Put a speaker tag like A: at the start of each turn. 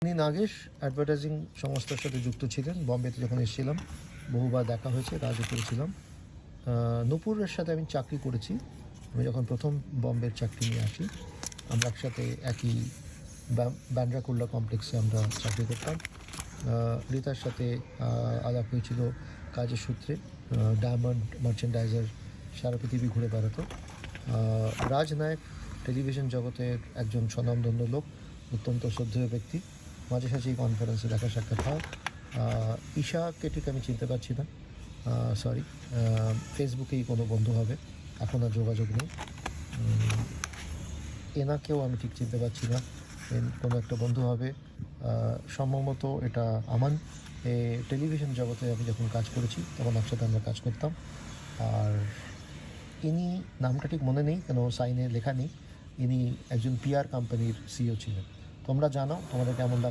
A: উনি নাগেশ অ্যাডভার্টাইজিং সংস্থার সাথে যুক্ত ছিলেন। বম্বেতে যখন এসেছিলাম বহুবার দেখা হয়েছে, কাজও করেছিলাম। নূপুরের সাথে আমি চাকরি করেছি। আমি যখন প্রথম বম্বের চাকরি নিয়ে আসি, আমরা একসাথে একই ব্যান্ড্রা কুল্লা কমপ্লেক্সে আমরা চাকরি করতাম। রীতার সাথে আলাপ হয়েছিল কাজের সূত্রে। ডায়মন্ড মার্চেন্ডাইজার সারা পৃথিবী ঘুরে বেড়াতো। রাজ নায়ক টেলিভিশন জগতের একজন স্বনামধন্য লোক, অত্যন্ত শ্রদ্ধেয় ব্যক্তি। মাঝে সাঝেই কনফারেন্সে দেখা সাক্ষাৎ হয়। ঈশাকে ঠিক আমি চিনতে পারছি না, সরি। ফেসবুকেই কোনো বন্ধু হবে, এখন আর যোগাযোগ নেই। এনাকেও আমি ঠিক চিনতে পারছি না, কোনো একটা বন্ধু হবে সম্ভবত। এটা আমান। টেলিভিশন জগতে আমি যখন কাজ করেছি তখন একসাথে আমরা কাজ করতাম। আর ইনি নামটা ঠিক মনে নেই, কেন সাইনে লেখা নেই। ইনি একজন পিআর কোম্পানির সিইও ছিলেন। তোমরা জানো তোমাদের কেমন লাগছে।